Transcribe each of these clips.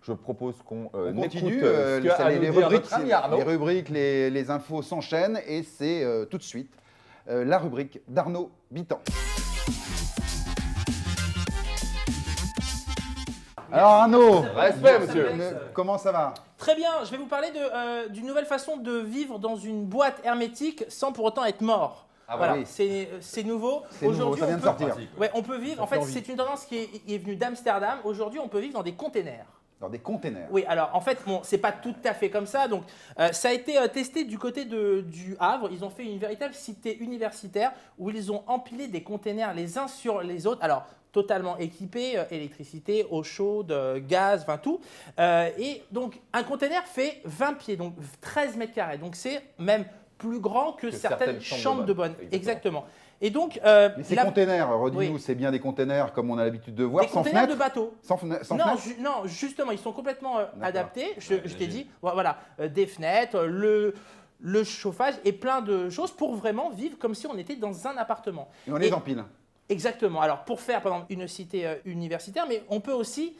je propose qu'on On écoute continue, ce qu'a à nous les dire rubriques, notre ami Arnaud. les infos s'enchaînent et c'est tout de suite la rubrique d'Arnaud Bitan. Alors Arnaud, Respect, monsieur. comment ça va? Très bien, je vais vous parler d'une nouvelle façon de vivre dans une boîte hermétique sans pour autant être mort. Ah voilà, oui. c'est nouveau. C'est nouveau, ça vient de sortir. Ouais, on peut vivre. En fait, c'est une tendance qui est venue d'Amsterdam. Aujourd'hui, on peut vivre dans des containers. Dans des containers. Oui, alors en fait, bon, c'est pas tout à fait comme ça. Donc, ça a été testé du côté du Havre. Ils ont fait une véritable cité universitaire où ils ont empilé des containers les uns sur les autres. Alors, totalement équipés, électricité, eau chaude, gaz, enfin tout. Et donc, un container fait 20 pieds, donc 13 mètres carrés. Donc, c'est même plus grand que certaines chambres de bonne. Exactement. Et donc, mais ces containers, redis-nous, Oui. c'est bien des containers comme on a l'habitude de voir, des sans containers fenêtre de bateau. Sans Non, fenêtre non, justement, ils sont complètement adaptés. Je t'ai léger. dit, voilà, des fenêtres, le chauffage et plein de choses pour vraiment vivre comme si on était dans un appartement. Et on les empile. Exactement. Alors, pour faire, par exemple, une cité universitaire, mais on peut aussi,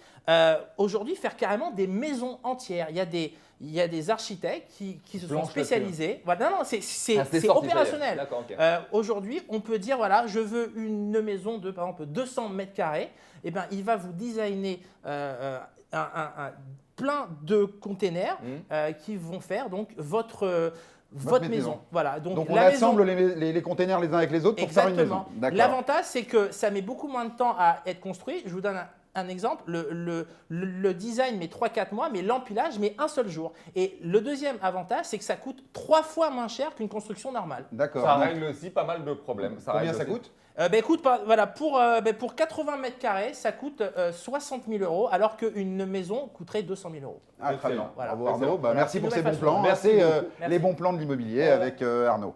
aujourd'hui, faire carrément des maisons entières. Il y a des architectes qui se sont Blanche spécialisés. Voilà, non, c'est sorti, opérationnel. D'accord, ok. Aujourd'hui, on peut dire, voilà, je veux une maison de, par exemple, 200 mètres carrés. Eh bien, il va vous designer plein de containers qui vont faire donc votre maison. Voilà. Donc on la maison- assemble les containers les uns avec les autres pour faire une maison. Exactement. D'accord. L'avantage, c'est que ça met beaucoup moins de temps à être construit. Je vous donne un exemple. Le design met 3-4 mois, mais l'empilage met un seul jour. Et le deuxième avantage, c'est que ça coûte 3 fois moins cher qu'une construction normale. D'accord. Ça Donc, règle aussi pas mal de problèmes. combien règle ça aussi- coûte? Écoute, voilà, pour 80 mètres carrés, ça coûte 60 000 €, alors qu'une maison coûterait 200 000 €. Ah, très bien. Voilà. Bravo Arnaud. Excellent. Bah, merci C'est pour une ces bons nouvelle façon. plans. Merci C'est beaucoup. les bons plans de l'immobilier avec Arnaud.